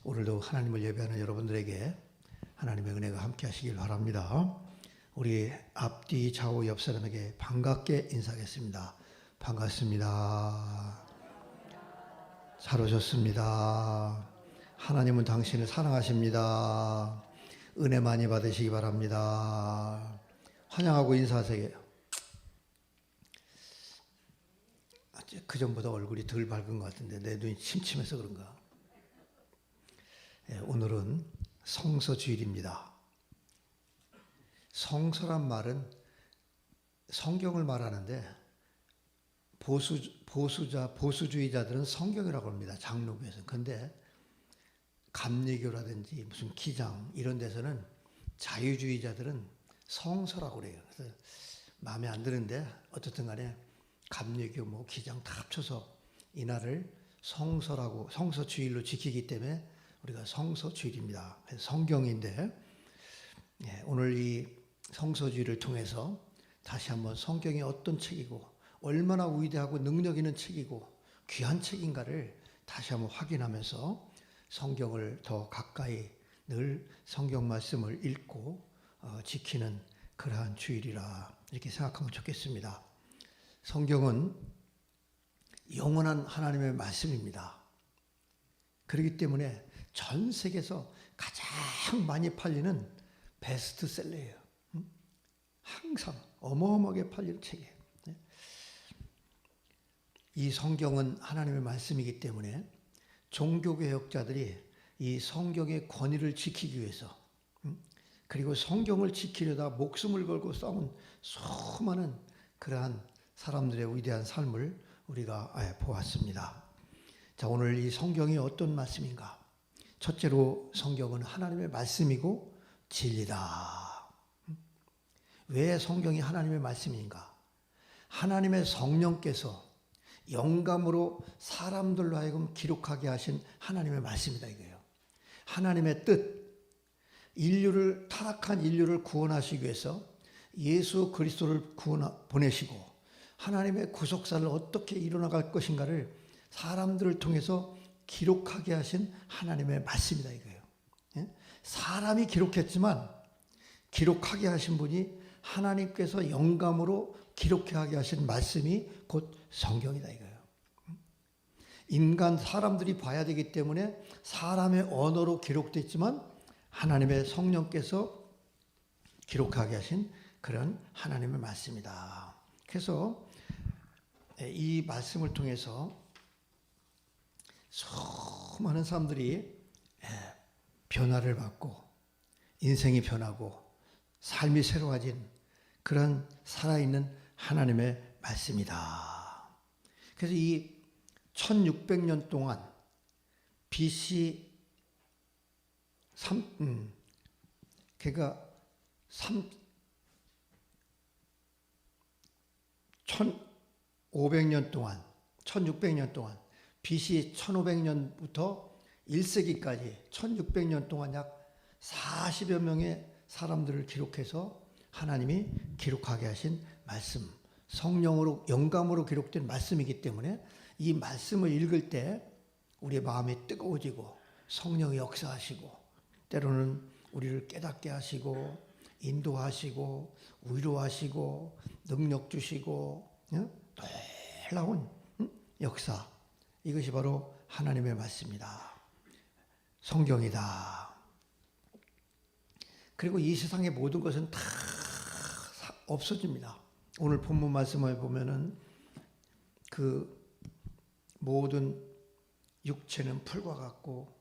오늘도 하나님을 예배하는 여러분들에게 하나님의 은혜가 함께 하시길 바랍니다. 우리 앞뒤 좌우 옆 사람에게 반갑게 인사하겠습니다. 반갑습니다. 잘 오셨습니다. 하나님은 당신을 사랑하십니다. 은혜 많이 받으시기 바랍니다. 환영하고 인사하세요. 그 전보다 얼굴이 덜 밝은 것 같은데 내 눈이 침침해서 그런가? 오늘은 성서주일입니다. 성서란 말은 성경을 말하는데 보수주의자들은 성경이라고 합니다. 장로교에서는. 그런데 감리교라든지 무슨 기장 이런 데서는 자유주의자들은 성서라고 그래요. 그래서 마음에 안 드는데 어쨌든 간에 감리교 기장 다 합쳐서 이날을 성서라고 성서주일로 지키기 때문에 우리가 성서주일입니다. 그래서 성경인데 오늘 이 성서주일을 통해서 다시 한번 성경이 어떤 책이고 얼마나 위대하고 능력 있는 책이고 귀한 책인가를 다시 한번 확인하면서 성경을 더 가까이 늘 성경 말씀을 읽고 지키는 그러한 주일이라 이렇게 생각하면 좋겠습니다. 성경은 영원한 하나님의 말씀입니다. 그렇기 때문에 전 세계에서 가장 많이 팔리는 베스트셀러예요. 항상 어마어마하게 팔리는 책이에요. 이 성경은 하나님의 말씀이기 때문에 종교개혁자들이 이 성경의 권위를 지키기 위해서 그리고 성경을 지키려다 목숨을 걸고 싸운 수많은 그러한 사람들의 위대한 삶을 우리가 보았습니다. 자, 오늘 이 성경이 어떤 말씀인가? 첫째로 성경은 하나님의 말씀이고 진리다. 왜 성경이 하나님의 말씀인가? 하나님의 성령께서 영감으로 사람들로 하여금 기록하게 하신 하나님의 말씀이다 이거예요. 하나님의 뜻, 타락한 인류를 구원하시기 위해서 예수 그리스도를 보내시고 하나님의 구속사를 어떻게 이뤄나갈 것인가를 사람들을 통해서 기록하게 하신 하나님의 말씀이다 이거예요. 사람이 기록했지만 기록하게 하신 분이 하나님께서 영감으로 기록하게 하신 말씀이 곧 성경이다 이거예요. 사람들이 봐야 되기 때문에 사람의 언어로 기록됐지만 하나님의 성령께서 기록하게 하신 그런 하나님의 말씀이다. 그래서 이 말씀을 통해서 수많은 사람들이 변화를 받고 인생이 변하고 삶이 새로워진 그런 살아있는 하나님의 말씀이다. 그래서 이 1600년 동안 BC 1500년 동안 1600년 동안 BC 1500년부터 1세기까지 1600년 동안 약 40여 명의 사람들을 기록해서 하나님이 기록하게 하신 말씀, 성령으로 영감으로 기록된 말씀이기 때문에 이 말씀을 읽을 때 우리의 마음이 뜨거워지고 성령이 역사하시고 때로는 우리를 깨닫게 하시고 인도하시고 위로하시고 능력 주시고 놀라운 역사, 이것이 바로 하나님의 말씀이다. 성경이다. 그리고 이 세상의 모든 것은 다 없어집니다. 오늘 본문 말씀을 보면은 그 모든 육체는 풀과 같고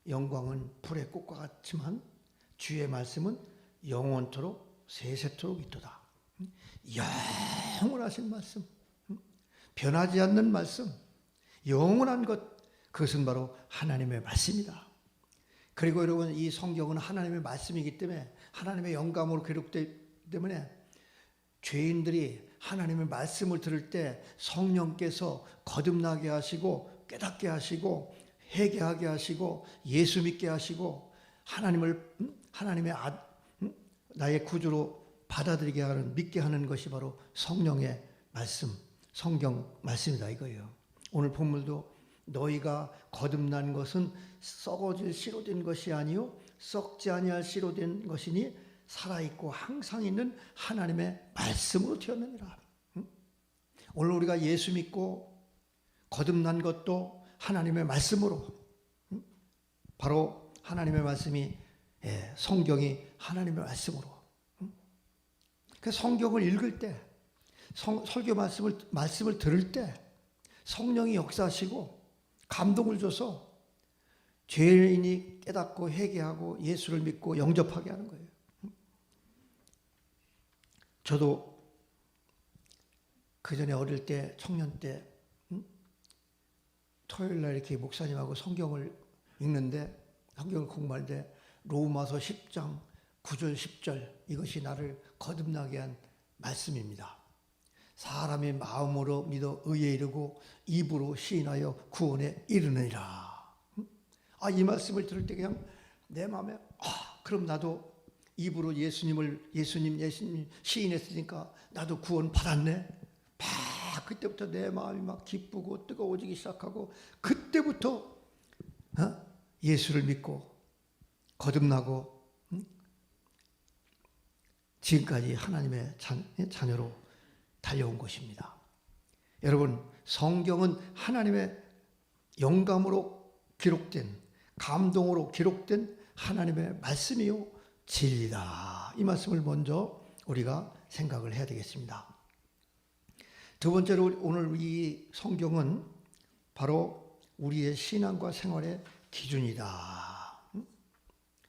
영광은 불의 꽃과 같지만 주의 말씀은 영원토록 세세토록 있도다. 영원하신 말씀, 변하지 않는 말씀, 영원한 것, 그것은 바로 하나님의 말씀이다. 그리고 여러분, 이 성경은 하나님의 말씀이기 때문에 하나님의 영감으로 기록되기 때문에 죄인들이 하나님의 말씀을 들을 때 성령께서 거듭나게 하시고 깨닫게 하시고 회개하게 하시고 예수 믿게 하시고 하나님의 나의 구주로 받아들이게 하는, 믿게 하는 것이 바로 성령의 말씀, 성경 말씀이다 이거예요. 오늘 본문도 너희가 거듭난 것은 썩어질 씨로 된 것이 아니요 썩지 아니할 씨로 된 것이니 살아있고 항상 있는 하나님의 말씀으로 되었느니라. 오늘 우리가 예수 믿고 거듭난 것도 하나님의 말씀으로, 바로 하나님의 말씀이, 성경이 하나님의 말씀으로. 그 성경을 읽을 때, 설교 말씀을 들을 때 성령이 역사하시고 감동을 줘서 죄인이 깨닫고 회개하고 예수를 믿고 영접하게 하는 거예요. 저도 그전에 어릴 때, 청년 때, 토요일 날 이렇게 목사님하고 성경을 읽는데, 성경을 공부할 때 로마서 10장 9절 10절, 이것이 나를 거듭나게 한 말씀입니다. 사람이 마음으로 믿어 의에 이르고 입으로 시인하여 구원에 이르느니라. 이 말씀을 들을 때 그냥 내 마음에 그럼 나도 입으로 예수님 시인했으니까 나도 구원 받았네. 그때부터 내 마음이 막 기쁘고 뜨거워지기 시작하고, 그때부터 예수를 믿고 거듭나고 지금까지 하나님의 자녀로 달려온 것입니다. 여러분, 성경은 하나님의 영감으로 기록된, 감동으로 기록된 하나님의 말씀이요 진리다. 이 말씀을 먼저 우리가 생각을 해야 되겠습니다. 두 번째로, 오늘 이 성경은 바로 우리의 신앙과 생활의 기준이다.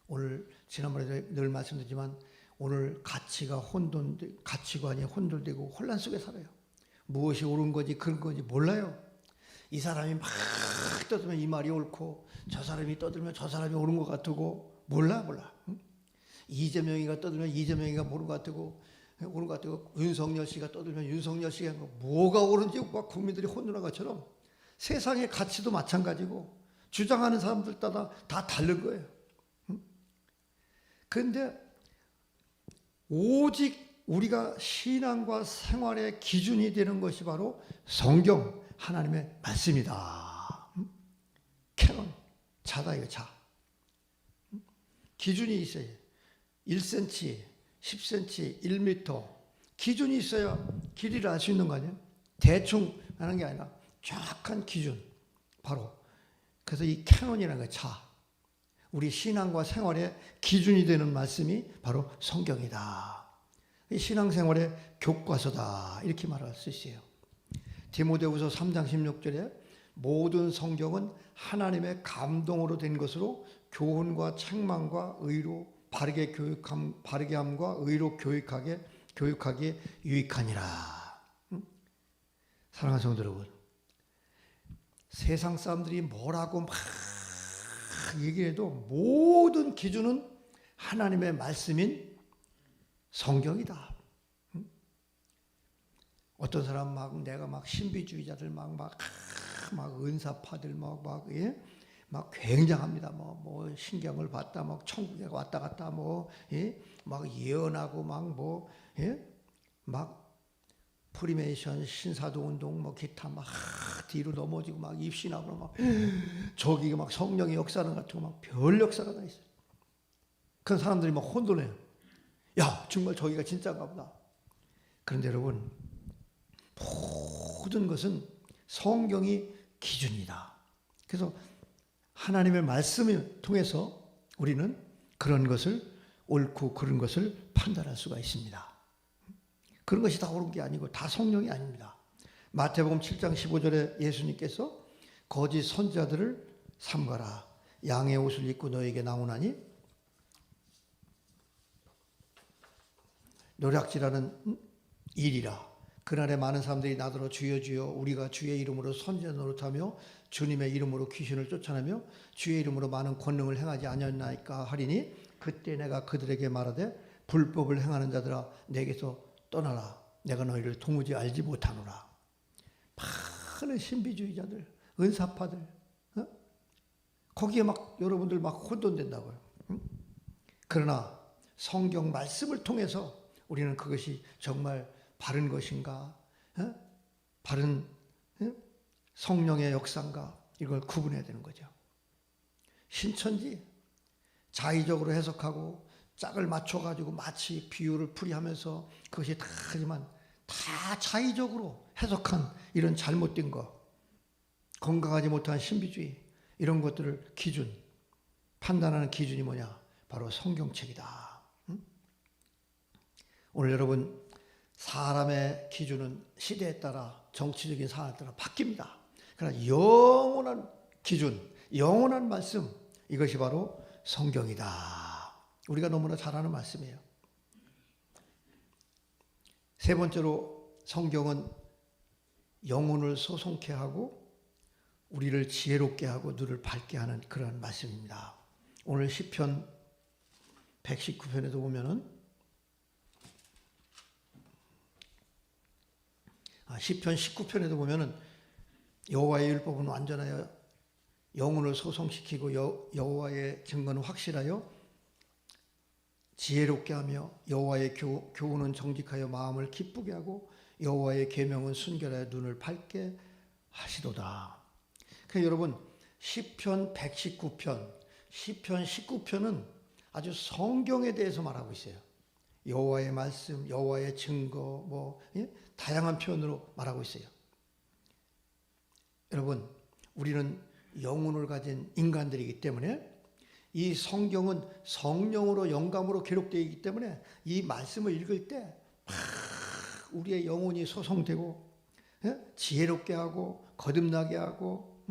오늘 지난번에 늘 말씀드리지만 오늘 가치관이 혼돈되고 혼란 속에 살아요. 무엇이 옳은 건지 그런 건지 몰라요. 이 사람이 막 떠들면 이 말이 옳고, 저 사람이 떠들면 저 사람이 옳은 것 같고, 몰라. 이재명이가 떠들면 이재명이가 옳은 것 같고, 윤석열 씨가 떠들면 윤석열 씨가 뭐가 옳은지 막 국민들이 혼돈한 것처럼 세상의 가치도 마찬가지고 주장하는 사람들 따라 다 다른 거예요. 그런데 오직 우리가 신앙과 생활의 기준이 되는 것이 바로 성경, 하나님의 말씀이다. 캐논, 자다 이거 자. 기준이 있어요. 1cm, 10cm, 1m 기준이 있어야 길이를 알 수 있는 거 아니에요? 대충 하는 게 아니라 정확한 기준, 바로 그래서 이 캐논이라는 거 자, 우리 신앙과 생활의 기준이 되는 말씀이 바로 성경이다. 신앙생활의 교과서다, 이렇게 말할 수 있어요. 디모데후서 3장 16절에 모든 성경은 하나님의 감동으로 된 것으로 교훈과 책망과 의로 바르게 함과 의로 교육하기에 유익하니라. 사랑하는 성도 여러분, 세상 사람들이 뭐라고 막 얘기해도 모든 기준은 하나님의 말씀인 성경이다. 어떤 사람 내가 신비주의자들 막 은사파들 막 굉장합니다. 뭐 신경을 봤다, 막 천국에 왔다 갔다, 막 예언하고 막 프리메이션, 신사도 운동, 기타 뒤로 넘어지고 입신하고 저기 성령의 역사는 같은 별 역사가 다 있어요. 그런 사람들이 혼돈해요. 야, 정말 저기가 진짜인가 보다. 그런데 여러분, 모든 것은 성경이 기준이다. 그래서 하나님의 말씀을 통해서 우리는 그런 것을 옳고 그런 것을 판단할 수가 있습니다. 그런 것이 다 옳은 게 아니고 다 성령이 아닙니다. 마태복음 7장 15절에 예수님께서 거짓 선지자들을 삼가라. 양의 옷을 입고 너에게 나오나니 노략질하는 일이라. 그날에 많은 사람들이 나더러 주여 주여 우리가 주의 이름으로 선지자 노릇하며 주님의 이름으로 귀신을 쫓아내며 주의 이름으로 많은 권능을 행하지 아니었나이까 하리니 그때 내가 그들에게 말하되 불법을 행하는 자들아 내게서 떠나라. 내가 너희를 도무지 알지 못하노라. 많은 신비주의자들, 은사파들, 거기에 여러분들 혼돈된다고요. 그러나 성경 말씀을 통해서 우리는 그것이 정말 바른 것인가, 바른 성령의 역사인가, 이걸 구분해야 되는 거죠. 신천지 자의적으로 해석하고 짝을 맞춰가지고 마치 비유를 풀이하면서 그것이 다 하지만 다 자의적으로 해석한 이런 잘못된 거, 건강하지 못한 신비주의, 이런 것들을 기준, 판단하는 기준이 뭐냐? 바로 성경책이다. 오늘 여러분, 사람의 기준은 시대에 따라, 정치적인 상황에 따라 바뀝니다. 그러나 영원한 기준, 영원한 말씀, 이것이 바로 성경이다. 우리가 너무나 잘 아는 말씀이에요. 세 번째로, 성경은 영혼을 소송케 하고 우리를 지혜롭게 하고 눈을 밝게 하는 그런 말씀입니다. 오늘 시편 119편에도 보면은 시편 19편에도 보면은 여호와의 율법은 완전하여 영혼을 소송시키고 여호와의 증거는 확실하여 지혜롭게 하며 여호와의 교훈은 정직하여 마음을 기쁘게 하고 여호와의 계명은 순결하여 눈을 밝게 하시도다. 그러니까 여러분, 시편 119편, 시편 19편은 아주 성경에 대해서 말하고 있어요. 여호와의 말씀, 여호와의 증거, 다양한 표현으로 말하고 있어요. 여러분, 우리는 영혼을 가진 인간들이기 때문에 이 성경은 성령으로 영감으로 기록되어 있기 때문에 이 말씀을 읽을 때 우리의 영혼이 소송되고 지혜롭게 하고 거듭나게 하고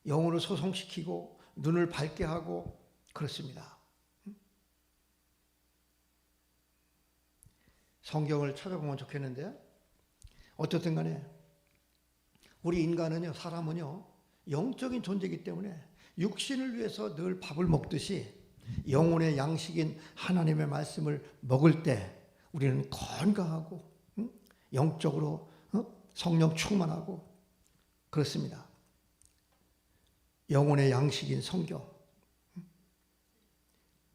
영혼을 소송시키고 눈을 밝게 하고 그렇습니다. 성경을 찾아보면 좋겠는데, 어떻든 간에 우리 인간은요, 사람은요, 영적인 존재이기 때문에 육신을 위해서 늘 밥을 먹듯이 영혼의 양식인 하나님의 말씀을 먹을 때 우리는 건강하고 영적으로 성령 충만하고 그렇습니다. 영혼의 양식인 성경,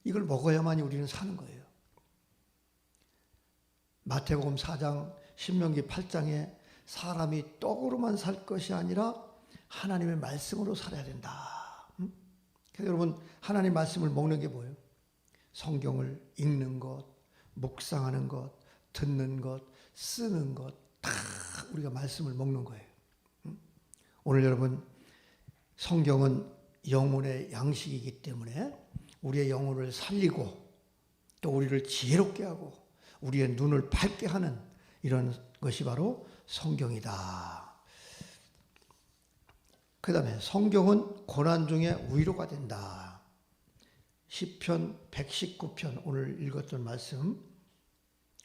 이걸 먹어야만이 우리는 사는 거예요. 마태복음 4장, 신명기 8장에 사람이 떡으로만 살 것이 아니라 하나님의 말씀으로 살아야 된다. 그래서 여러분, 하나님 말씀을 먹는 게 뭐예요? 성경을 읽는 것, 묵상하는 것, 듣는 것, 쓰는 것, 다 우리가 말씀을 먹는 거예요. 오늘 여러분, 성경은 영혼의 양식이기 때문에 우리의 영혼을 살리고 또 우리를 지혜롭게 하고 우리의 눈을 밝게 하는 이런 것이 바로 성경이다. 그 다음에 성경은 고난 중에 위로가 된다. 시편 119편, 오늘 읽었던 말씀,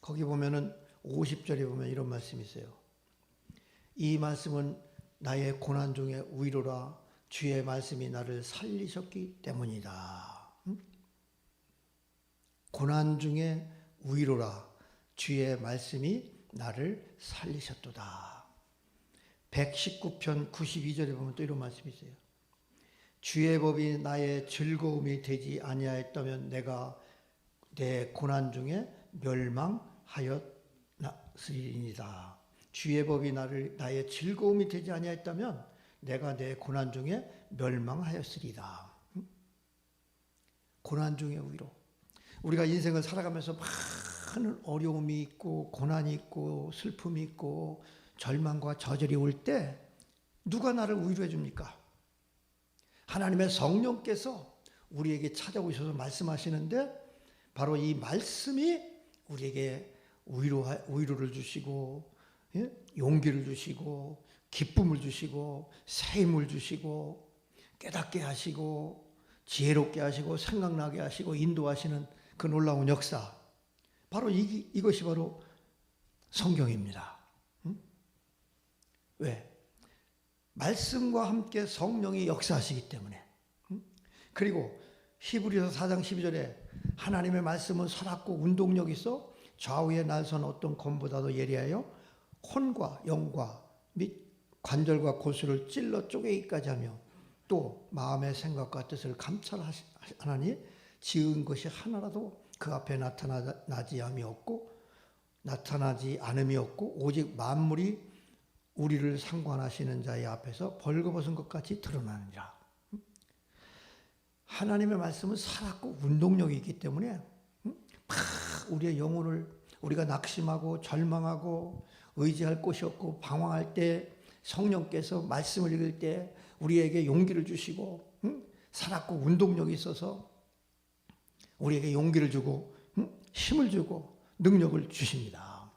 거기 보면은 50절에 보면 이런 말씀이 있어요. 이 말씀은 나의 고난 중에 위로라, 주의 말씀이 나를 살리셨기 때문이다. 고난 중에 위로라, 주의 말씀이 나를 살리셨도다. 119편 92절에 보면 또 이런 말씀이 있어요. 주의 법이 나의 즐거움이 되지 아니하였다면 내가 내 고난 중에 멸망하였으리이다. 주의 법이 나의 즐거움이 되지 아니하였다면 내가 내 고난 중에 멸망하였으리이다. 고난 중에 위로. 우리가 인생을 살아가면서 많은 어려움이 있고 고난이 있고 슬픔이 있고 절망과 저절이 올 때 누가 나를 위로해 줍니까? 하나님의 성령께서 우리에게 찾아오셔서 말씀하시는데 바로 이 말씀이 우리에게 위로를 주시고 용기를 주시고 기쁨을 주시고 새 힘을 주시고 깨닫게 하시고 지혜롭게 하시고 생각나게 하시고 인도하시는 그 놀라운 역사, 바로 이것이 바로 성경입니다. 왜? 말씀과 함께 성령이 역사하시기 때문에. 그리고 히브리서 4장 12절에 하나님의 말씀은 살았고 운동력이 있어 좌우에 날선 어떤 검보다도 예리하여 혼과 영과 및 관절과 고수를 찔러 쪼개기까지 하며 또 마음의 생각과 뜻을 감찰하나니 지은 것이 하나라도 그 앞에 나타나지 않음이 없고 오직 만물이 우리를 상관하시는 자의 앞에서 벌거벗은 것 같이 드러나느니라. 하나님의 말씀은 살았고 운동력이 있기 때문에 막 우리의 영혼을 우리가 낙심하고 절망하고 의지할 곳이 없고 방황할 때 성령께서 말씀을 읽을 때 우리에게 용기를 주시고 살았고 운동력이 있어서 우리에게 용기를 주고 힘을 주고 능력을 주십니다.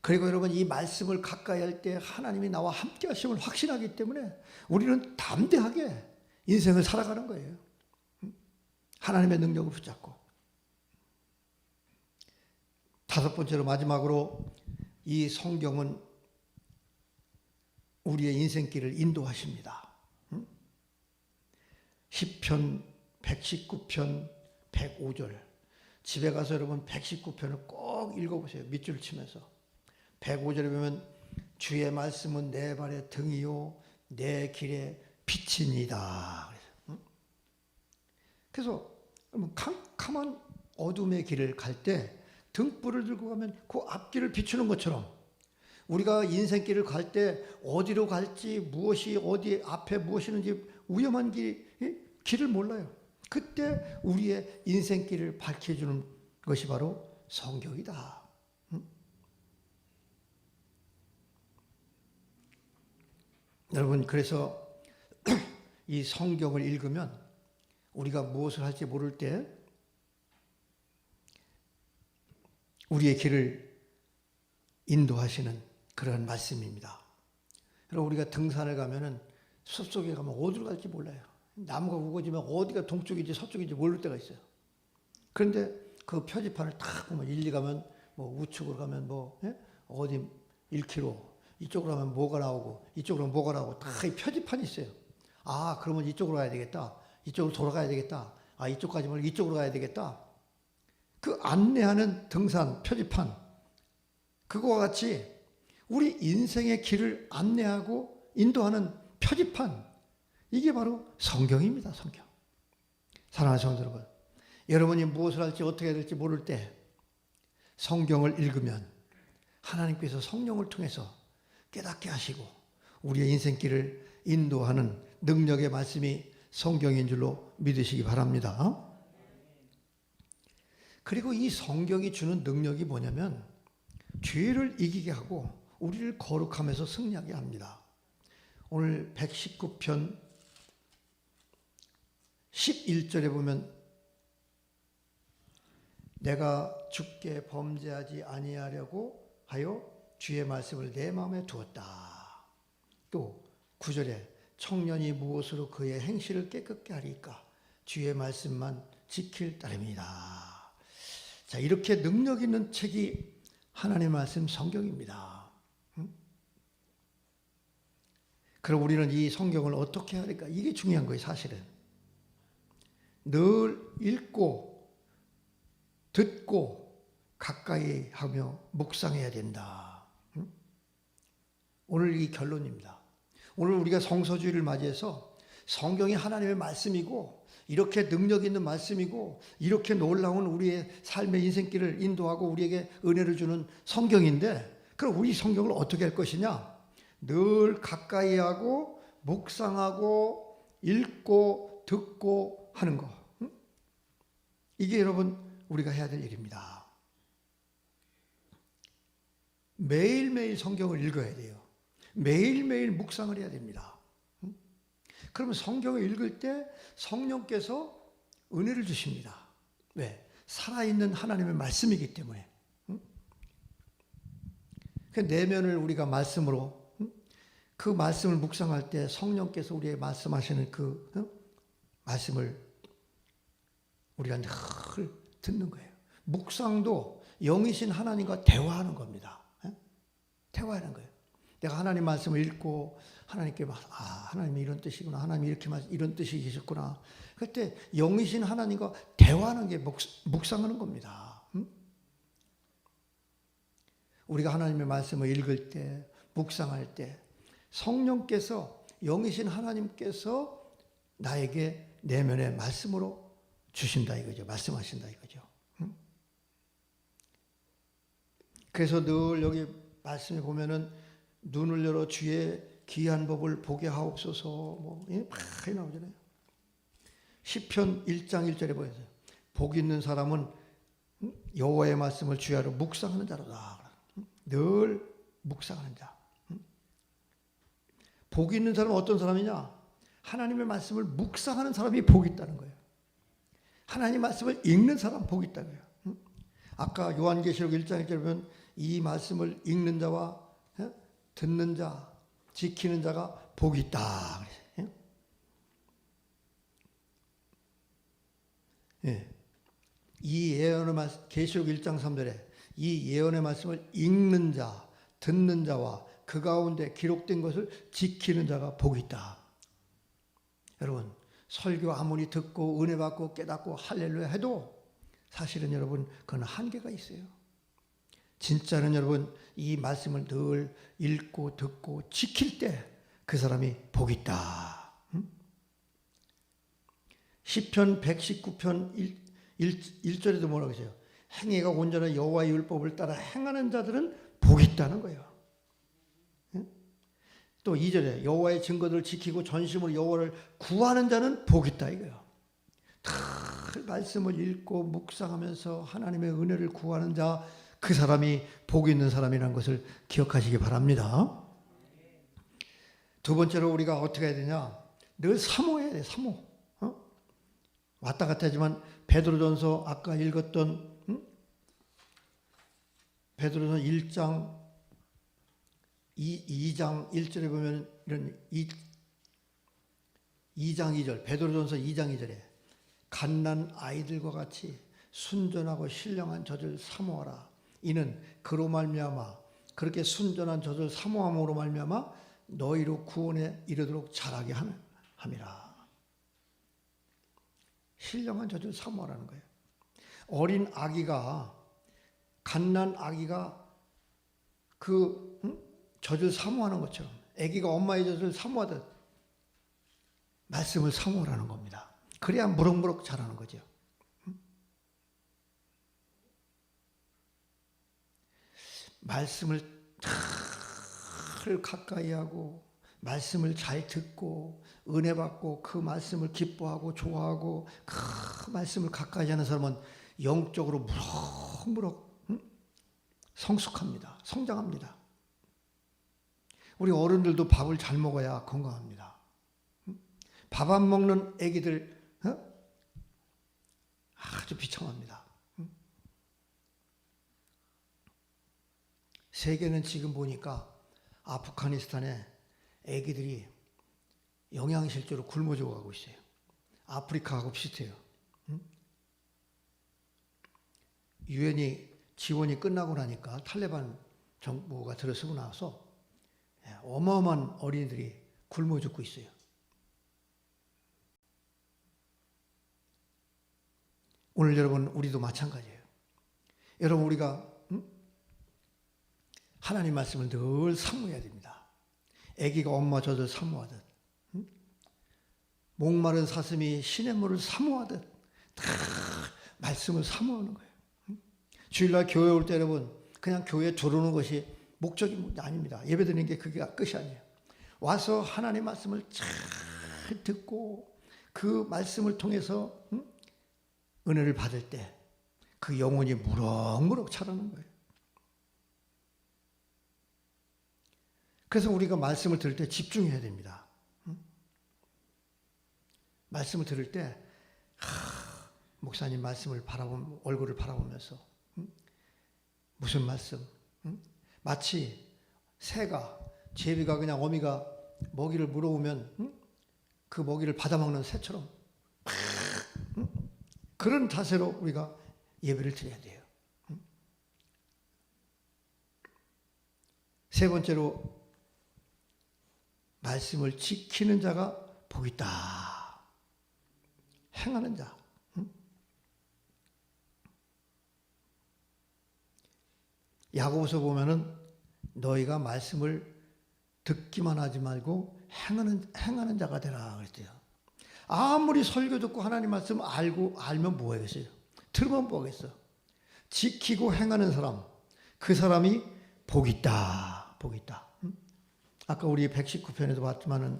그리고 여러분 이 말씀을 가까이 할 때 하나님이 나와 함께 하심을 확신하기 때문에 우리는 담대하게 인생을 살아가는 거예요. 하나님의 능력을 붙잡고. 다섯 번째로 마지막으로 이 성경은 우리의 인생길을 인도하십니다. 시편 119편 105절. 집에 가서 여러분 119편을 꼭 읽어보세요. 밑줄 치면서. 105절에 보면 주의 말씀은 내 발의 등이요 내 길의 빛이니이다. 그래서 캄캄한 어둠의 길을 갈 때 등불을 들고 가면 그 앞길을 비추는 것처럼 우리가 인생길을 갈 때 어디로 갈지 무엇이 어디 앞에 무엇이 있는지 위험한 길을 몰라요. 그때 우리의 인생길을 밝혀주는 것이 바로 성경이다. 여러분 그래서 이 성경을 읽으면 우리가 무엇을 할지 모를 때 우리의 길을 인도하시는 그런 말씀입니다. 그리고 우리가 등산을 가면은 숲속에 가면 어디로 갈지 몰라요. 나무가 우거지면 어디가 동쪽인지 서쪽인지 모를 때가 있어요. 그런데 그 표지판을 딱 보면 일리 가면 뭐 우측으로 가면 뭐 어디 1km 이쪽으로 가면 뭐가 나오고 이쪽으로 뭐가 나오고 다 이 표지판이 있어요. 아 그러면 이쪽으로 가야 되겠다. 이쪽으로 돌아가야 되겠다. 아 이쪽까지 말고 이쪽으로 가야 되겠다. 그 안내하는 등산 표지판 그거와 같이 우리 인생의 길을 안내하고 인도하는 표지판 이게 바로 성경입니다. 성경. 사랑하는 성도 여러분, 여러분이 무엇을 할지 어떻게 해야 될지 모를 때 성경을 읽으면 하나님께서 성령을 통해서 깨닫게 하시고 우리의 인생길을 인도하는 능력의 말씀이 성경인 줄로 믿으시기 바랍니다. 그리고 이 성경이 주는 능력이 뭐냐면 죄를 이기게 하고 우리를 거룩하면서 승리하게 합니다. 오늘 119편 11절에 보면 내가 주께 범죄하지 아니하려고 하여 주의 말씀을 내 마음에 두었다. 또 9절에 청년이 무엇으로 그의 행실을 깨끗게 하리까 주의 말씀만 지킬 따름이다. 자, 이렇게 능력 있는 책이 하나님의 말씀 성경입니다. 그럼 우리는 이 성경을 어떻게 해야 할까? 이게 중요한 거예요, 사실은. 늘 읽고 듣고 가까이 하며 묵상해야 된다. 오늘 이 결론입니다. 오늘 우리가 성서주의를 맞이해서 성경이 하나님의 말씀이고 이렇게 능력 있는 말씀이고 이렇게 놀라운 우리의 삶의 인생길을 인도하고 우리에게 은혜를 주는 성경인데 그럼 우리 성경을 어떻게 할 것이냐? 늘 가까이 하고 묵상하고 읽고 듣고 하는 거. 이게 여러분 우리가 해야 될 일입니다. 매일매일 성경을 읽어야 돼요. 매일매일 묵상을 해야 됩니다. 그러면 성경을 읽을 때 성령께서 은혜를 주십니다. 왜? 살아있는 하나님의 말씀이기 때문에. 그 내면을 우리가 말씀으로 그 말씀을 묵상할 때 성령께서 우리에게 말씀하시는 그 말씀을 우리가 늘 듣는 거예요. 묵상도 영이신 하나님과 대화하는 겁니다. 대화하는 거예요. 내가 하나님 말씀을 읽고 하나님께 하나님이 이런 뜻이구나. 하나님이 이렇게 이런 뜻이 계셨구나. 그때 영이신 하나님과 대화하는 게 묵상하는 겁니다. 우리가 하나님의 말씀을 읽을 때, 묵상할 때 성령께서 영이신 하나님께서 나에게 내면의 말씀으로 주신다 이거죠. 말씀하신다 이거죠. 그래서 늘 여기 말씀에 보면은 눈을 열어 주의 귀한 법을 보게 하옵소서. 뭐 많이 나오잖아요. 시편 1장 1절에 보세요. 복 있는 사람은 여호와의 말씀을 주야로 묵상하는 자로다. 늘 묵상하는 자. 복 있는 사람은 어떤 사람이냐? 하나님의 말씀을 묵상하는 사람이 복 있다는 거예요. 하나님 말씀을 읽는 사람 복 있다는 거예요. 아까 요한계시록 1장 1절에 보면 이 말씀을 읽는 자와 듣는 자, 지키는 자가 복이 있다. 예. 이 예언의 말씀, 계시록 1장 3절에 이 예언의 말씀을 읽는 자, 듣는 자와 그 가운데 기록된 것을 지키는 자가 복이 있다. 여러분, 설교 아무리 듣고 은혜 받고 깨닫고 할렐루야 해도 사실은 여러분 그건 한계가 있어요. 진짜는 여러분 이 말씀을 늘 읽고 듣고 지킬 때 그 사람이 복이 있다. 시편 119편 1절에도 뭐라고 하세요? 행위가 온전한 여호와의 율법을 따라 행하는 자들은 복이 있다는 거예요. 또 2절에 여호와의 증거들을 지키고 전심으로 여호와를 구하는 자는 복이 있다 이거예요. 다 말씀을 읽고 묵상하면서 하나님의 은혜를 구하는 자, 그 사람이 복이 있는 사람이라는 것을 기억하시기 바랍니다. 두 번째로 우리가 어떻게 해야 되냐? 늘 사모해야 돼. 사모. 왔다 갔다 하지만 베드로전서 아까 읽었던 베드로전서 1장 2장 1절에 보면 이런 2장 2절 베드로전서 2장 2절에 갓난 아이들과 같이 순전하고 신령한 젖을 사모하라. 이는 그로 말미암아 그렇게 순전한 젖을 사모함으로 말미암아 너희로 구원에 이르도록 자라게 함이라. 신령한 젖을 사모하라는 거예요. 어린 아기가 갓난 아기가 그 젖을 사모하는 것처럼 아기가 엄마의 젖을 사모하듯 말씀을 사모하라는 겁니다. 그래야 무럭무럭 자라는 거죠. 말씀을 잘 가까이 하고 말씀을 잘 듣고 은혜 받고 그 말씀을 기뻐하고 좋아하고 그 말씀을 가까이 하는 사람은 영적으로 무럭무럭 성숙합니다. 성장합니다. 우리 어른들도 밥을 잘 먹어야 건강합니다. 밥 안 먹는 애기들 아주 비참합니다. 세계는 지금 보니까 아프가니스탄에 애기들이 영양실조로 굶어 죽어가고 있어요. 아프리카하고 비슷해요. 유엔이 지원이 끝나고 나니까 탈레반 정부가 들어서고 나서 어마어마한 어린이들이 굶어 죽고 있어요. 오늘 여러분 우리도 마찬가지예요. 여러분 우리가 하나님 말씀을 늘 사모해야 됩니다. 아기가 엄마 젖을 사모하듯 목마른 사슴이 시냇물을 사모하듯 다 말씀을 사모하는 거예요. 주일날 교회 올 때 여러분 그냥 교회에 들어오는 것이 목적이 아닙니다. 예배드리는 게 그게 끝이 아니에요. 와서 하나님 말씀을 잘 듣고 그 말씀을 통해서 은혜를 받을 때 그 영혼이 무럭무럭 자라는 거예요. 그래서 우리가 말씀을 들을 때 집중해야 됩니다. 말씀을 들을 때 목사님 말씀을 얼굴을 바라보면서 무슨 말씀? 마치 새가 제비가 그냥 어미가 먹이를 물어오면 그 먹이를 받아먹는 새처럼 그런 자세로 우리가 예배를 드려야 돼요. 세 번째로 말씀을 지키는 자가 복이 있다. 행하는 자. 야고보서 보면은 너희가 말씀을 듣기만 하지 말고 행하는 자가 되라 그랬대요. 아무리 설교 듣고 하나님 말씀 알면 뭐 하겠어요? 들으면 뭐 하겠어? 지키고 행하는 사람, 그 사람이 복이 있다. 복이 있다. 아까 우리 119편에도 봤지만은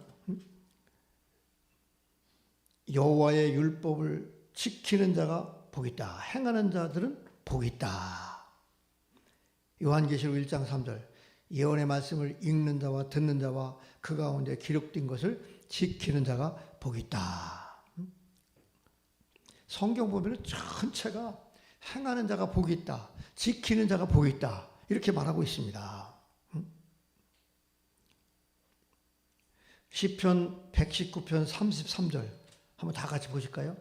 여호와의 율법을 지키는 자가 복이 있다. 행하는 자들은 복이 있다. 요한계시록 1장 3절 예언의 말씀을 읽는 자와 듣는 자와 그 가운데 기록된 것을 지키는 자가 복이 있다. 성경 보면 전체가 행하는 자가 복이 있다. 지키는 자가 복이 있다. 이렇게 말하고 있습니다. 시편 119편 33절 한번 다 같이 보실까요?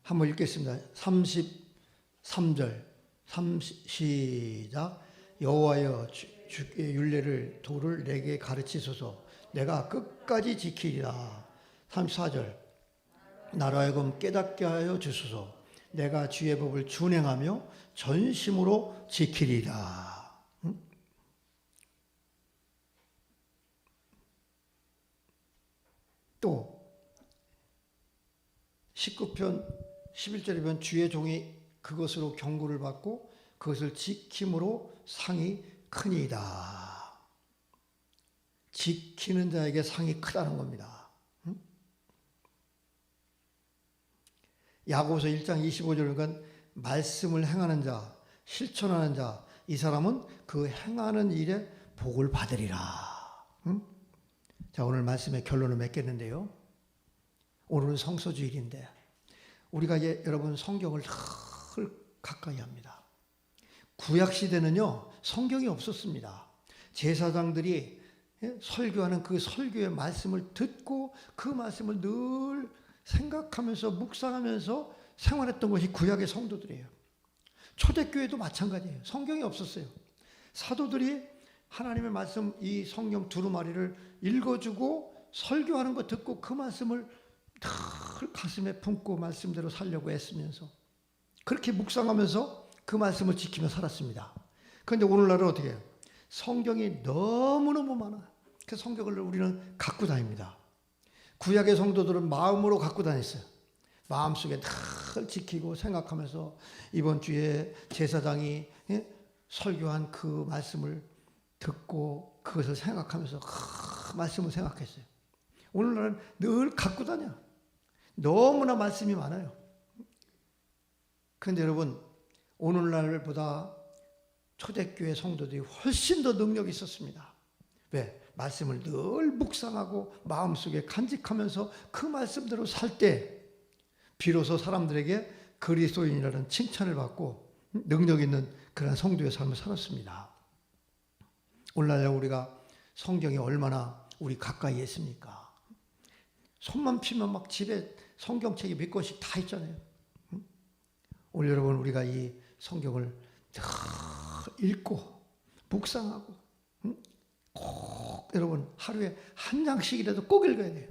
한번 읽겠습니다. 33절 시작. 여호와여 주의 율례를 도를 내게 가르치소서. 내가 끝까지 지키리라. 34절 나로 하여금 깨닫게 하여 주소서. 내가 주의 법을 준행하며 전심으로 지키리라. 또 19편 11절에 보면 주의 종이 그것으로 경고를 받고 그것을 지킴으로 상이 크니이다. 지키는 자에게 상이 크다는 겁니다. 야고보서 1장 25절은 그러니까 말씀을 행하는 자, 실천하는 자, 이 사람은 그 행하는 일에 복을 받으리라. 자, 오늘 말씀의 결론을 맺겠는데요. 오늘은 성서주일인데 우리가 이제 여러분 성경을 늘 가까이 합니다. 구약시대는요, 성경이 없었습니다. 제사장들이 설교하는 그 설교의 말씀을 듣고 그 말씀을 늘 생각하면서 묵상하면서 생활했던 것이 구약의 성도들이에요. 초대교회도 마찬가지예요. 성경이 없었어요. 사도들이 하나님의 말씀, 이 성경 두루마리를 읽어주고 설교하는 거 듣고 그 말씀을 늘 가슴에 품고 말씀대로 살려고 애쓰면서 그렇게 묵상하면서 그 말씀을 지키며 살았습니다. 그런데 오늘날은 어떻게 해요? 성경이 너무너무 많아요. 그 성경을 우리는 갖고 다닙니다. 구약의 성도들은 마음으로 갖고 다녔어요. 마음속에 늘 지키고 생각하면서 이번 주에 제사장이 설교한 그 말씀을 듣고 그것을 생각하면서 그 말씀을 생각했어요. 오늘날은 늘 갖고 다녀. 너무나 말씀이 많아요. 그런데 여러분, 오늘날보다 초대교회 성도들이 훨씬 더 능력이 있었습니다. 왜? 말씀을 늘 묵상하고 마음속에 간직하면서 그 말씀대로 살 때 비로소 사람들에게 그리스도인이라는 칭찬을 받고 능력 있는 그런 성도의 삶을 살았습니다. 오늘날 우리가 성경이 얼마나 우리 가까이 있습니까? 손만 피면 막 집에 성경책이 몇 권씩 다 있잖아요. 오늘 여러분 우리가 이 성경을 읽고 묵상하고 꼭 여러분 하루에 한 장씩이라도 꼭 읽어야 돼요.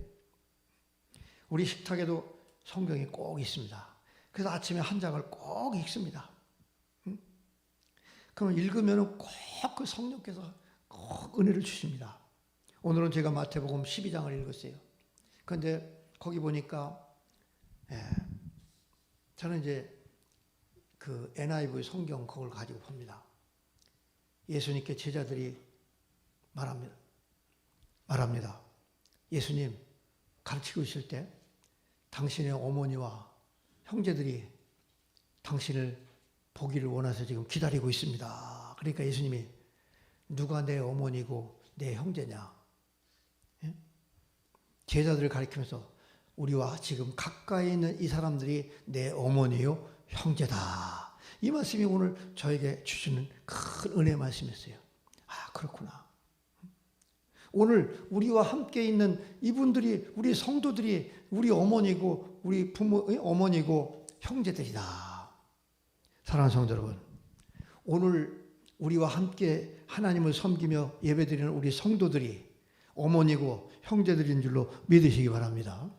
우리 식탁에도 성경이 꼭 있습니다. 그래서 아침에 한 장을 꼭 읽습니다. 그러면 읽으면 꼭 그 성령께서 꼭 은혜를 주십니다. 오늘은 제가 마태복음 12장을 읽었어요. 그런데 거기 보니까 저는 이제 그 NIV 성경 그걸 가지고 봅니다. 예수님께 제자들이 말합니다. 예수님 가르치고 있을 때 당신의 어머니와 형제들이 당신을 보기를 원해서 지금 기다리고 있습니다. 그러니까 예수님이 누가 내 어머니고 내 형제냐? 제자들을 가리키면서 우리와 지금 가까이 있는 이 사람들이 내 어머니요 형제다. 이 말씀이 오늘 저에게 주시는 큰 은혜의 말씀이었어요. 아, 그렇구나. 오늘 우리와 함께 있는 이분들이 우리 성도들이 우리 어머니고 우리 부모 어머니고 형제들이다. 사랑하는 성도 여러분, 오늘 우리와 함께 하나님을 섬기며 예배드리는 우리 성도들이 어머니고 형제들인 줄로 믿으시기 바랍니다.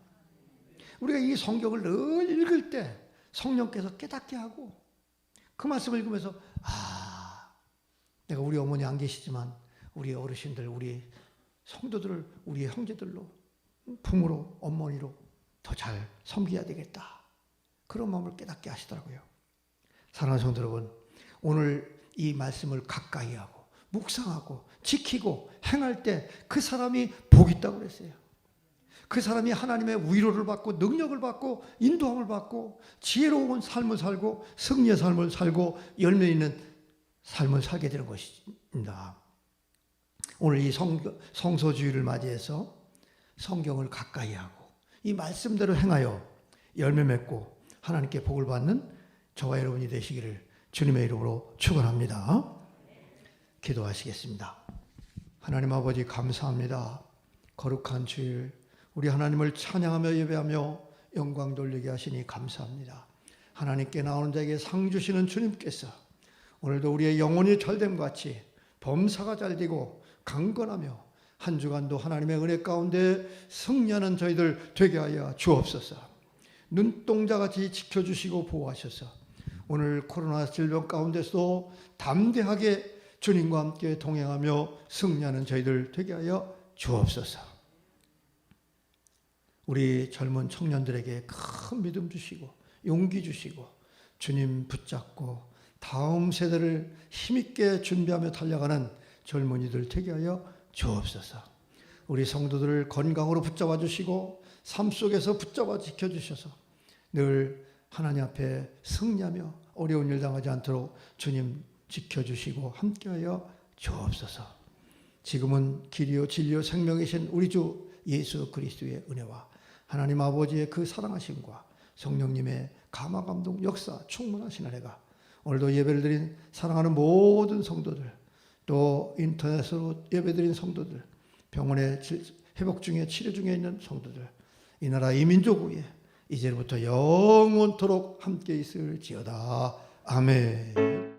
우리가 이 성경을 늘 읽을 때 성령께서 깨닫게 하고 그 말씀을 읽으면서 내가 우리 어머니 안 계시지만 우리 어르신들, 우리 성도들을 우리의 형제들로 부모로 어머니로 더 잘 섬겨야 되겠다. 그런 마음을 깨닫게 하시더라고요. 사랑하는 성도 여러분, 오늘 이 말씀을 가까이 하고 묵상하고 지키고 행할 때 그 사람이 복 있다고 그랬어요. 그 사람이 하나님의 위로를 받고 능력을 받고 인도함을 받고 지혜로운 삶을 살고 승리의 삶을 살고 열매 있는 삶을 살게 되는 것입니다. 오늘 이 성소주의를 맞이해서 성경을 가까이 하고 이 말씀대로 행하여 열매 맺고 하나님께 복을 받는 저와 여러분이 되시기를 주님의 이름으로 축원합니다. 기도하시겠습니다. 하나님 아버지 감사합니다. 거룩한 주일 우리 하나님을 찬양하며 예배하며 영광 돌리게 하시니 감사합니다. 하나님께 나오는 자에게 상 주시는 주님께서 오늘도 우리의 영혼이 잘됨과 같이 범사가 잘되고 강건하며 한 주간도 하나님의 은혜 가운데 승리하는 저희들 되게 하여 주옵소서. 눈동자같이 지켜주시고 보호하셔서 오늘 코로나 질병 가운데서도 담대하게 주님과 함께 동행하며 승리하는 저희들 되게 하여 주옵소서. 우리 젊은 청년들에게 큰 믿음 주시고 용기 주시고 주님 붙잡고 다음 세대를 힘있게 준비하며 달려가는 젊은이들 되게 하여 주옵소서. 우리 성도들을 건강으로 붙잡아 주시고 삶 속에서 붙잡아 지켜주셔서 늘 하나님 앞에 승리하며 어려운 일 당하지 않도록 주님 지켜주시고 함께하여 주옵소서. 지금은 길이요 진리요 생명이신 우리 주 예수 그리스도의 은혜와 하나님 아버지의 그 사랑하심과 성령님의 감화 감동 역사 충만하신 은혜가 오늘도 예배를 드린 사랑하는 모든 성도들, 또 인터넷으로 예배드린 성도들, 병원에 회복 중에 치료 중에 있는 성도들, 이 나라 이 민족 위에 이제부터 영원토록 함께 있을지어다. 아멘.